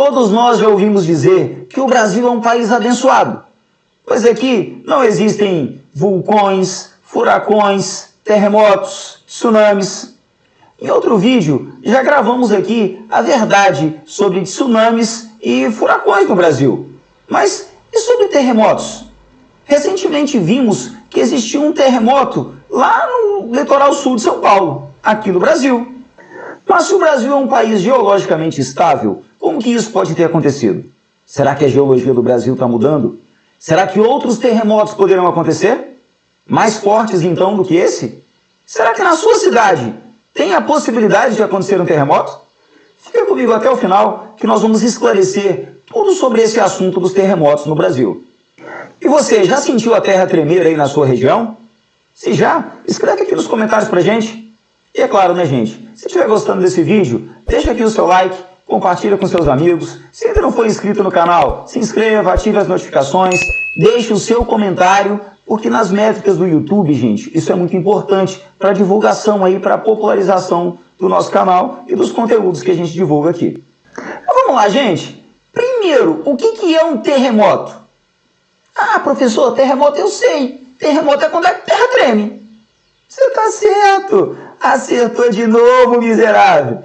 Todos nós já ouvimos dizer que o Brasil é um país abençoado, pois aqui não existem vulcões, furacões, terremotos, tsunamis. Em outro vídeo, já gravamos aqui a verdade sobre tsunamis e furacões no Brasil. Mas e sobre terremotos? Recentemente vimos que existiu um terremoto lá no litoral sul de São Paulo, aqui no Brasil. Mas se o Brasil é um país geologicamente estável, como que isso pode ter acontecido? Será que a geologia do Brasil está mudando? Será que outros terremotos poderão acontecer? Mais fortes então do que esse? Será que na sua cidade tem a possibilidade de acontecer um terremoto? Fica comigo até o final que nós vamos esclarecer tudo sobre esse assunto dos terremotos no Brasil. E você, já sentiu a terra tremer aí na sua região? Se já, escreve aqui nos comentários pra gente. E é claro, né, gente? Se estiver gostando desse vídeo, deixa aqui o seu like, compartilha com seus amigos. Se ainda não for inscrito no canal, se inscreva, ative as notificações, deixe o seu comentário, porque nas métricas do YouTube, gente, isso é muito importante para a divulgação aí, para a popularização do nosso canal e dos conteúdos que a gente divulga aqui. Então, vamos lá, gente. Primeiro, o que é um terremoto? Ah, professor, terremoto eu sei. Terremoto é quando a terra treme. Você tá certo. Acertou de novo, miserável.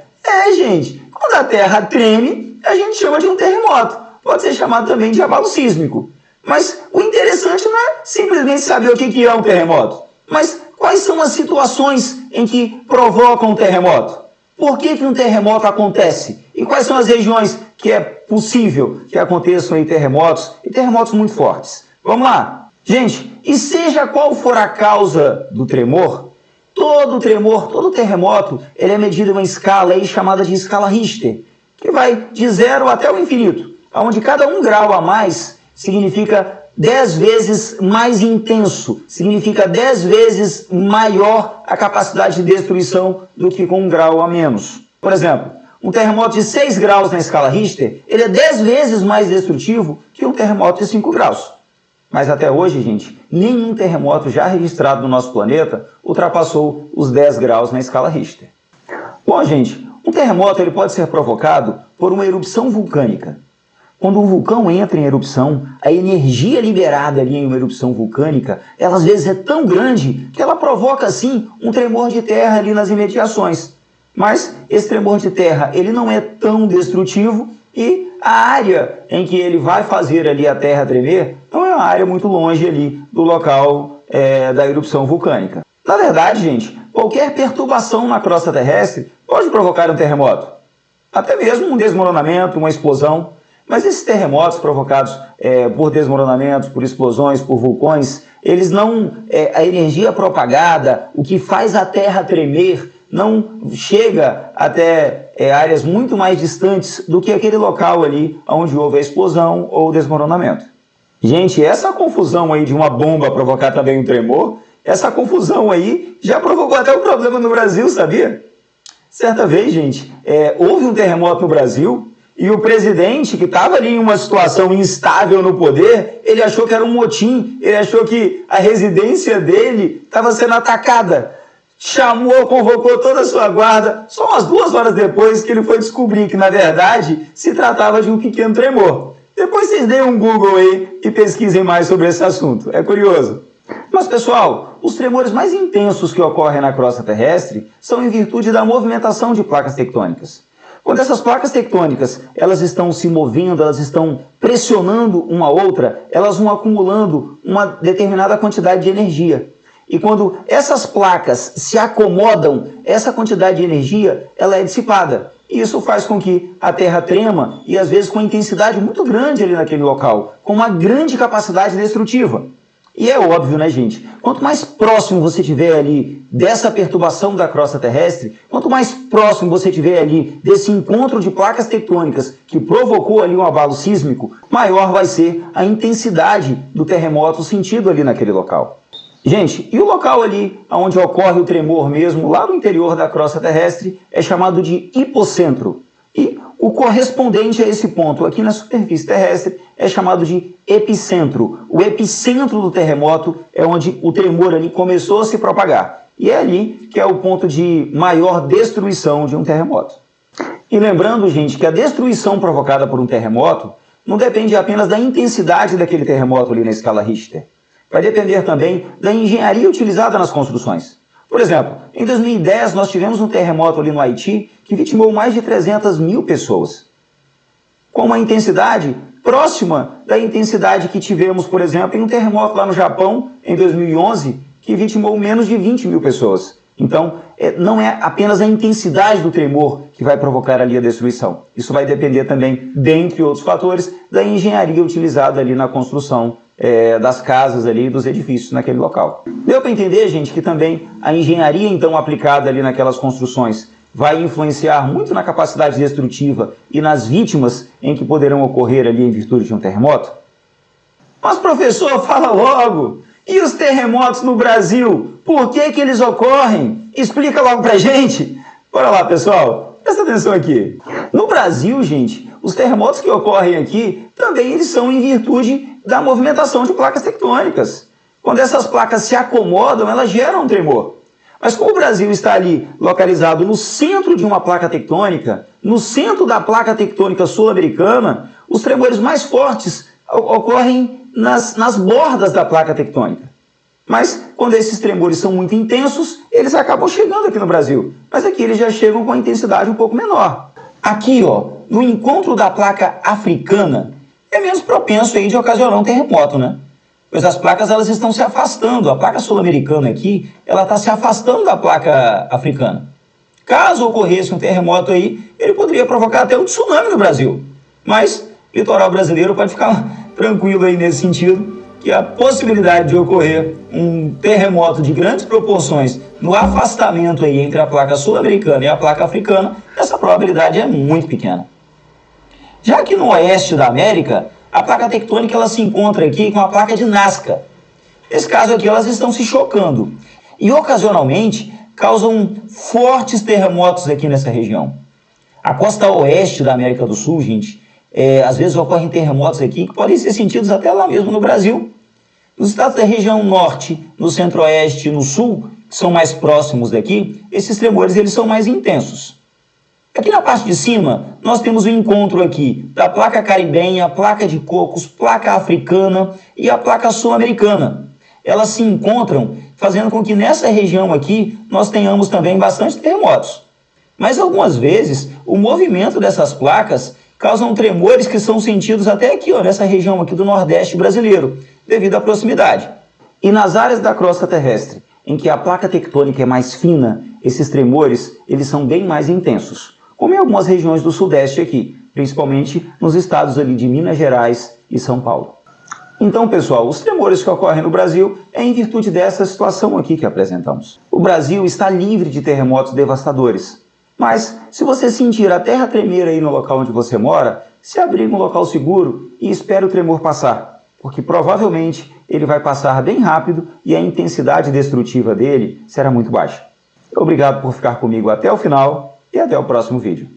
Gente, quando a terra treme, a gente chama de um terremoto. Pode ser chamado também de abalo sísmico. Mas o interessante não é simplesmente saber o que é um terremoto, mas quais são as situações em que provocam um terremoto. Por que um terremoto acontece? E quais são as regiões que é possível que aconteçam aí terremotos, e terremotos muito fortes? Vamos lá. Gente, e seja qual for a causa do tremor, todo tremor, todo terremoto, ele é medido em uma escala aí chamada de escala Richter, que vai de 0 até o infinito, onde cada 1 grau a mais significa 10 vezes mais intenso, significa 10 vezes maior a capacidade de destruição do que com 1 grau a menos. Por exemplo, um terremoto de 6 graus na escala Richter, ele é 10 vezes mais destrutivo que um terremoto de 5 graus. Mas até hoje, gente, nenhum terremoto já registrado no nosso planeta ultrapassou os 10 graus na escala Richter. Bom, gente, um terremoto ele pode ser provocado por uma erupção vulcânica. Quando um vulcão entra em erupção, a energia liberada ali em uma erupção vulcânica, ela às vezes é tão grande que ela provoca, assim, um tremor de terra ali nas imediações. Mas esse tremor de terra, ele não é tão destrutivo e a área em que ele vai fazer ali a terra tremer não é uma área muito longe ali do local da erupção vulcânica. Na verdade, gente, qualquer perturbação na crosta terrestre pode provocar um terremoto. Até mesmo um desmoronamento, uma explosão. Mas esses terremotos provocados por desmoronamentos, por explosões, por vulcões, eles não, a energia propagada, o que faz a Terra tremer, não chega até áreas muito mais distantes do que aquele local ali onde houve a explosão ou o desmoronamento. Gente, essa confusão aí de uma bomba provocar também um tremor, essa confusão aí já provocou até um problema no Brasil, sabia? Certa vez, gente, houve um terremoto no Brasil. E o presidente, que estava ali em uma situação instável no poder, ele achou que era um motim, ele achou que a residência dele estava sendo atacada. Chamou, convocou toda a sua guarda, só umas 2 horas depois que ele foi descobrir que, na verdade, se tratava de um pequeno tremor. Depois vocês deem um Google aí e pesquisem mais sobre esse assunto, é curioso. Mas, pessoal, os tremores mais intensos que ocorrem na crosta terrestre são em virtude da movimentação de placas tectônicas. Quando essas placas tectônicas elas estão se movendo, elas estão pressionando uma outra, elas vão acumulando uma determinada quantidade de energia. E quando essas placas se acomodam, essa quantidade de energia ela é dissipada. E isso faz com que a Terra trema, e às vezes com intensidade muito grande ali naquele local, com uma grande capacidade destrutiva. E é óbvio, né, gente? Quanto mais próximo você estiver ali dessa perturbação da crosta terrestre, quanto mais próximo você estiver ali desse encontro de placas tectônicas que provocou ali um abalo sísmico, maior vai ser a intensidade do terremoto sentido ali naquele local. Gente, e o local ali onde ocorre o tremor mesmo, lá no interior da crosta terrestre, é chamado de hipocentro. E o correspondente a esse ponto aqui na superfície terrestre é chamado de epicentro. O epicentro do terremoto é onde o tremor ali começou a se propagar. E é ali que é o ponto de maior destruição de um terremoto. E lembrando, gente, que a destruição provocada por um terremoto não depende apenas da intensidade daquele terremoto ali na escala Richter. Vai depender também da engenharia utilizada nas construções. Por exemplo, em 2010 nós tivemos um terremoto ali no Haiti que vitimou mais de 300 mil pessoas, com uma intensidade próxima da intensidade que tivemos, por exemplo, em um terremoto lá no Japão, em 2011, que vitimou menos de 20 mil pessoas. Então, não é apenas a intensidade do tremor que vai provocar ali a destruição. Isso vai depender também, dentre outros fatores, da engenharia utilizada ali na construção das casas ali, dos edifícios naquele local. Deu para entender, gente, que também a engenharia, então, aplicada ali naquelas construções vai influenciar muito na capacidade destrutiva e nas vítimas em que poderão ocorrer ali em virtude de um terremoto? Mas, professor, fala logo! E os terremotos no Brasil? Por que eles ocorrem? Explica logo pra gente! Bora lá, pessoal! Presta atenção aqui. No Brasil, gente, os terremotos que ocorrem aqui também eles são em virtude da movimentação de placas tectônicas. Quando essas placas se acomodam, elas geram um tremor. Mas como o Brasil está ali localizado no centro de uma placa tectônica, no centro da placa tectônica sul-americana, os tremores mais fortes ocorrem nas bordas da placa tectônica. Mas quando esses tremores são muito intensos, eles acabam chegando aqui no Brasil. Mas aqui eles já chegam com a intensidade um pouco menor. Aqui, ó, no encontro da placa africana, é menos propenso aí de ocasionar um terremoto, né? Pois as placas elas estão se afastando. A placa sul-americana aqui, ela está se afastando da placa africana. Caso ocorresse um terremoto aí, ele poderia provocar até um tsunami no Brasil. Mas o litoral brasileiro pode ficar tranquilo aí nesse sentido, que a possibilidade de ocorrer um terremoto de grandes proporções no afastamento aí entre a placa sul-americana e a placa africana, essa probabilidade é muito pequena. Já que no oeste da América, a placa tectônica ela se encontra aqui com a placa de Nazca. Nesse caso aqui, elas estão se chocando e ocasionalmente causam fortes terremotos aqui nessa região. A costa oeste da América do Sul, gente, às vezes ocorrem terremotos aqui que podem ser sentidos até lá mesmo no Brasil. Nos estados da região norte, no centro-oeste e no sul, que são mais próximos daqui, esses tremores eles são mais intensos. Aqui na parte de cima, nós temos o encontro aqui da placa caribenha, placa de Cocos, placa africana e a placa sul-americana. Elas se encontram, fazendo com que nessa região aqui nós tenhamos também bastante terremotos. Mas algumas vezes, o movimento dessas placas causam tremores que são sentidos até aqui, ó, nessa região aqui do Nordeste brasileiro, devido à proximidade. E nas áreas da crosta terrestre, em que a placa tectônica é mais fina, esses tremores eles são bem mais intensos. Como em algumas regiões do Sudeste aqui, principalmente nos estados ali de Minas Gerais e São Paulo. Então, pessoal, os tremores que ocorrem no Brasil é em virtude dessa situação aqui que apresentamos. O Brasil está livre de terremotos devastadores. Mas, se você sentir a terra tremer aí no local onde você mora, se abrigue um local seguro e espere o tremor passar, porque provavelmente ele vai passar bem rápido e a intensidade destrutiva dele será muito baixa. Obrigado por ficar comigo até o final e até o próximo vídeo.